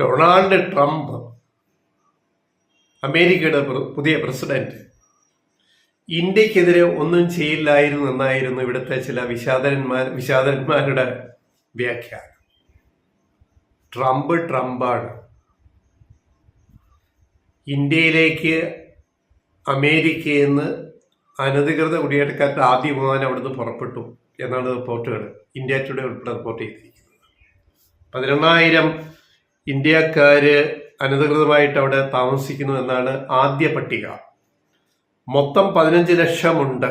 Donald Trump, അമേരിക്കയുടെ പുതിയ president, ഇന്ത്യക്കെതിരെ ഒന്നും ചെയ്യില്ലായിരുന്നു എന്നായിരുന്നു ഇവിടുത്തെ ചില വിഷാദന്മാരുടെ വ്യാഖ്യാനം. ട്രംപാണ്. ഇന്ത്യയിലേക്ക് അമേരിക്കയിൽ നിന്ന് അനധികൃത കുടിയേറ്റക്കാരുടെ ആദ്യ വിമാനം അവിടുന്ന് പുറപ്പെട്ടു എന്നാണ് റിപ്പോർട്ടുകൾ ഇന്ത്യ ടുഡേ ഉൾപ്പെടെ റിപ്പോർട്ട് ചെയ്തിരിക്കുന്നത്. 11,000 ഇന്ത്യക്കാര് അനധികൃതമായിട്ട് അവിടെ താമസിക്കുന്നു എന്നാണ് ആദ്യ പട്ടിക. മൊത്തം 15 ലക്ഷമുണ്ട്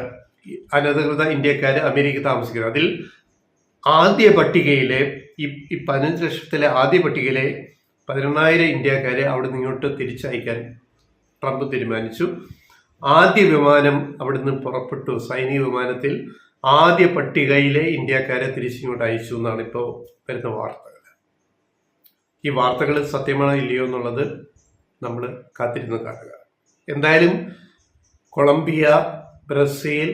അനധികൃത ഇന്ത്യക്കാര് അമേരിക്ക താമസിക്കുന്നത്. അതിൽ ആദ്യ പട്ടികയിലെ ഈ 15 ലക്ഷത്തിലെ ആദ്യ പട്ടികയിലെ 11,000 ഇന്ത്യക്കാരെ അവിടെ നിന്ന് ഇങ്ങോട്ട് തിരിച്ചയക്കാൻ ട്രംപ് തീരുമാനിച്ചു. ആദ്യ വിമാനം അവിടുന്ന് പുറപ്പെട്ടു. സൈനിക വിമാനത്തിൽ ആദ്യ പട്ടികയിലെ ഇന്ത്യക്കാരെ തിരിച്ചിങ്ങോട്ട് അയച്ചു എന്നാണ് ഇപ്പോൾ വരുന്ന വാർത്തകൾ. ഈ വാർത്തകൾ സത്യമാണോ ഇല്ലയോ എന്നുള്ളത് നമ്മൾ കാത്തിരുന്ന് കാണുക. എന്തായാലും കൊളംബിയ, ബ്രസീൽ,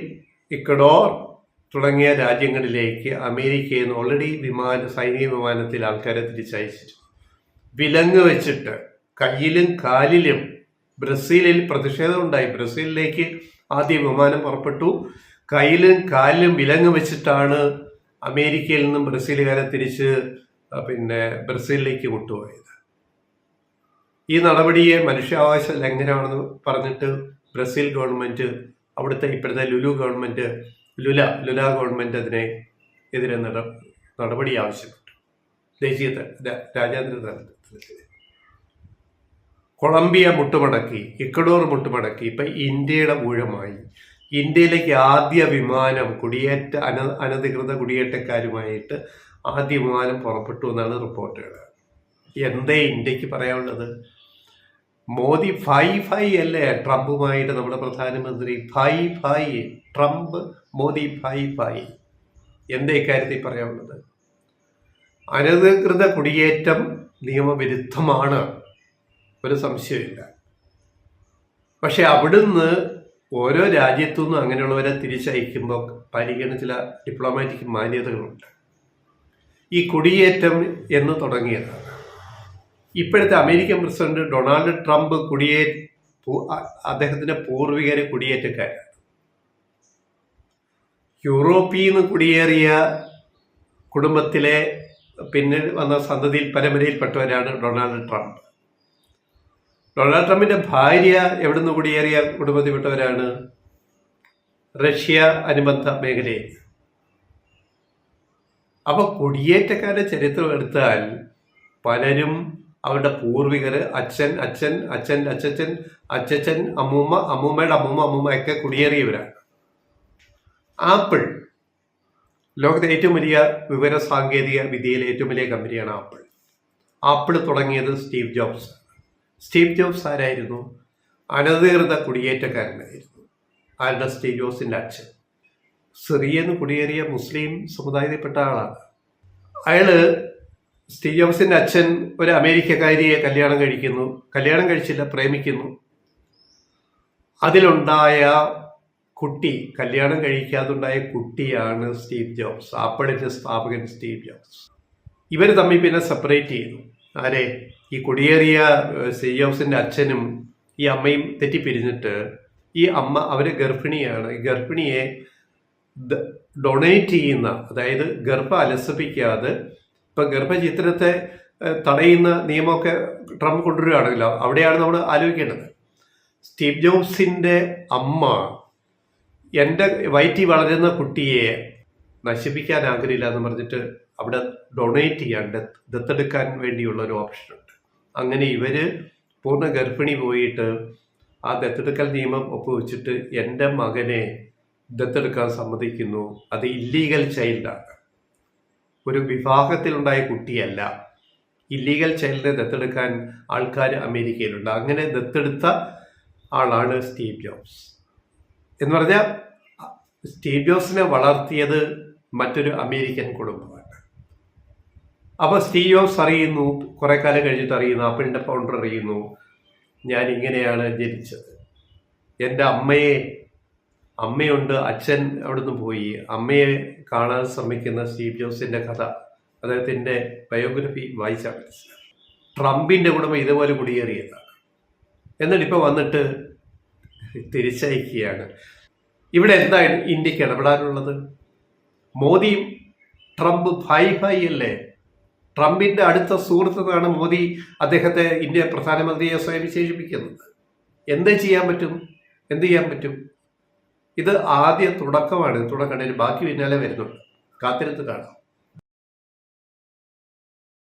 ഇക്വഡോർ തുടങ്ങിയ രാജ്യങ്ങളിലേക്ക് അമേരിക്കയിൽ നിന്ന് ഓൾറെഡി സൈനിക വിമാനത്തിൽ ആൾക്കാരെ തിരിച്ചയച്ചിരുന്നു. വിലങ്ങ് വെച്ചിട്ട് കയ്യിലും കാലിലും. ബ്രസീലിൽ പ്രതിഷേധം ഉണ്ടായി. ബ്രസീലിലേക്ക് ആദ്യ വിമാനം പുറപ്പെട്ടു. കയ്യിലും കാലിലും വിലങ്ങ് വെച്ചിട്ടാണ് അമേരിക്കയിൽ നിന്നും ബ്രസീലുകാരെ തിരിച്ച് ബ്രസീലിലേക്ക് കൊണ്ടുപോയത്. ഈ നടപടിയെ മനുഷ്യാവകാശ ലംഘനമാണെന്ന് പറഞ്ഞിട്ട് ബ്രസീൽ ഗവൺമെന്റ്, അവിടുത്തെ ഇപ്പോഴത്തെ ലുല ഗവൺമെന്റ് അതിനെതിരെ നടപടി ആവശ്യപ്പെട്ടു. ദേശീയ രാജ്യാന്തര തലത്തിൽ കൊളംബിയ മുട്ടുമടക്കി, ഇക്വഡോർ മുട്ടുമടക്കി. ഇപ്പൊ ഇന്ത്യയുടെ ഊഴമായി. ഇന്ത്യയിലേക്ക് ആദ്യ വിമാനം അനധികൃത കുടിയേറ്റക്കാരുമായിട്ട് ആദ്യ വിമാനം പുറപ്പെട്ടു എന്നാണ് റിപ്പോർട്ടുകൾ. എന്തേ ഇന്ത്യക്ക് പറയാനുള്ളത്? മോദി ഫൈ അല്ലേ ട്രംപുമായിട്ട് നമ്മുടെ പ്രധാനമന്ത്രി? Phi Trump Modi phi. എന്തേ ഇക്കാര്യത്തിൽ പറയാനുള്ളത്? അനധികൃത കുടിയേറ്റം നിയമവിരുദ്ധമാണ്, ഒരു സംശയമില്ല. പക്ഷെ അവിടുന്ന് ഓരോ രാജ്യത്തുനിന്നും അങ്ങനെയുള്ളവരെ തിരിച്ചയക്കുമ്പോൾ പാലിക്കുന്ന ചില ഡിപ്ലോമാറ്റിക് മാന്യതകളുണ്ട്. ഈ കുടിയേറ്റം എന്ന് തുടങ്ങിയതാണ്. ഇപ്പോഴത്തെ അമേരിക്കൻ പ്രസിഡന്റ് ഡൊണാൾഡ് ട്രംപ് അദ്ദേഹത്തിന്റെ പൂർവികര് കുടിയേറ്റക്കാരാണ്. യൂറോപ്പിൽ നിന്ന് കുടിയേറിയ കുടുംബത്തിലെ പിന്നെ വന്ന സന്തതിയിൽ പരമ്പരയിൽപ്പെട്ടവരാണ് ഡൊണാൾഡ് ട്രംപ്. ഡൊണാൾഡ് ട്രംപിന്റെ ഭാര്യ എവിടുന്ന് കുടിയേറിയ കുടുംബത്തിൽപ്പെട്ടവരാണ്? റഷ്യ അനുബന്ധ മേഖലയിൽ. അപ്പൊ കുടിയേറ്റക്കാരുടെ ചരിത്രം എടുത്താൽ പലരും അവരുടെ പൂർവികര് അച്ഛൻ അമ്മൂമ്മ, അമ്മൂമ്മയുടെ അമ്മൂമ്മ ഒക്കെ കുടിയേറിയവരാണ്. ആപ്പിൾ ലോകത്തെ ഏറ്റവും വലിയ വിവര സാങ്കേതിക വിദ്യയിലെ ഏറ്റവും വലിയ കമ്പനിയാണ് ആപ്പിൾ തുടങ്ങിയത് സ്റ്റീവ് ജോബ്സ് ആരായിരുന്നു? അനധികൃത കുടിയേറ്റക്കാരനായിരുന്നു. ആരുടെ? സ്റ്റീവ് ജോബ്സിന്റെ അച്ഛൻ. സിറിയന്ന് കുടിയേറിയ മുസ്ലിം സമുദായത്തിൽപ്പെട്ട ആളാണ്. സ്റ്റീവ് ജോബ്സിന്റെ അച്ഛൻ ഒരു അമേരിക്കക്കാരിയെ കല്യാണം കഴിച്ചില്ല, പ്രേമിക്കുന്നു. അതിലുണ്ടായ കുട്ടി, കല്യാണം കഴിക്കാതുണ്ടായ കുട്ടിയാണ് സ്റ്റീവ് ജോബ്സ്, ആപ്പിളിന്റെ സ്ഥാപകൻ സ്റ്റീവ് ജോബ്സ്. ഇവർ തമ്മിൽ പിന്നെ സെപ്പറേറ്റ് ചെയ്തു. ആരെ? ഈ കുടിയേറിയ സ്റ്റീവ് ജോബ്സിന്റെ അച്ഛനും ഈ അമ്മയും തെറ്റിപ്പിരിഞ്ഞിട്ട് ഈ അമ്മ, അവര് ഗർഭിണിയാണ്. ഈ ഗർഭിണിയെ ഡൊണേറ്റ് ചെയ്യുന്ന, അതായത് ഗർഭം അലസിപ്പിക്കാതെ, ഇപ്പൊ ഗർഭചിത്രത്തെ തടയുന്ന നിയമമൊക്കെ ട്രംപ് കൊണ്ടുവരികയാണല്ലോ. അവിടെയാണ് നമ്മൾ ആലോചിക്കേണ്ടത്. സ്റ്റീവ് ജോബ്സിന്റെ അമ്മ എൻ്റെ വയറ്റിൽ വളരുന്ന കുട്ടിയെ നശിപ്പിക്കാൻ ആഗ്രഹമില്ല എന്ന് പറഞ്ഞിട്ട് അവിടെ ഡൊണേറ്റ് ചെയ്യാൻ, ദത്തെടുക്കാൻ വേണ്ടിയുള്ള ഒരു ഓപ്ഷൻ ഉണ്ട്. അങ്ങനെ ഇവര് പൂർണ്ണ ഗർഭിണി പോയിട്ട് ആ ദത്തെടുക്കൽ നിയമം ഒപ്പുവെച്ചിട്ട് എൻ്റെ മകനെ ദത്തെടുക്കാൻ സമ്മതിക്കുന്നു. അത് ഇല്ലീഗൽ ചൈൽഡാണ്, ഒരു വിവാഹത്തിലുണ്ടായ കുട്ടിയല്ല. ഇല്ലീഗൽ ചൈൽഡിനെ ദത്തെടുക്കാൻ ആൾക്കാർ അമേരിക്കയിലുണ്ട്. അങ്ങനെ ദത്തെടുത്ത ആളാണ് സ്റ്റീവ് ജോബ്സ്. എന്ന് പറഞ്ഞാൽ സ്റ്റീവ് ജോബ്സിനെ വളർത്തിയത് മറ്റൊരു അമേരിക്കൻ കുടുംബമാണ്. അപ്പോൾ സ്റ്റീവ് ജോബ്സ് അറിയുന്നു, കുറെ കാലം കഴിഞ്ഞിട്ട് അറിയുന്നു, ആപ്പിളിന്റെ ഫൗണ്ടർ അറിയുന്നു, ഞാൻ ഇങ്ങനെയാണ് ജനിച്ചത്. എൻ്റെ അമ്മയുണ്ട്, അച്ഛൻ അവിടുന്ന് പോയി. അമ്മയെ കാണാൻ ശ്രമിക്കുന്ന സ്റ്റീവ് ജോബ്സിന്റെ കഥ, അദ്ദേഹത്തിന്റെ ബയോഗ്രഫി വായിച്ചാൽ മനസ്സിലാവും. ട്രംപിൻ്റെ കുടുംബം ഇതുപോലെ കുടിയേറിയതാണ്. എന്നിട്ട് ഇപ്പോൾ വന്നിട്ട് തിരിച്ചയക്കുകയാണ്. ഇവിടെ എന്താണ് ഇന്ത്യക്ക് ഇടപെടാനുള്ളത്? മോദിയും ട്രംപ് ഭായ് ഭായ് അല്ലേ? ട്രംപിൻ്റെ അടുത്ത സുഹൃത്തെന്നാണ് മോദി അദ്ദേഹത്തെ ഇന്ത്യ പ്രധാനമന്ത്രിയെ സ്വയം വിശേഷിപ്പിക്കുന്നത്. എന്ത് ചെയ്യാൻ പറ്റും? ഇത് ആദ്യ തുടക്കമാണ്. തുടക്കം ബാക്കി പിന്നാലെ വരുന്നുണ്ട്. കാത്തിരുന്ന് കാണാം.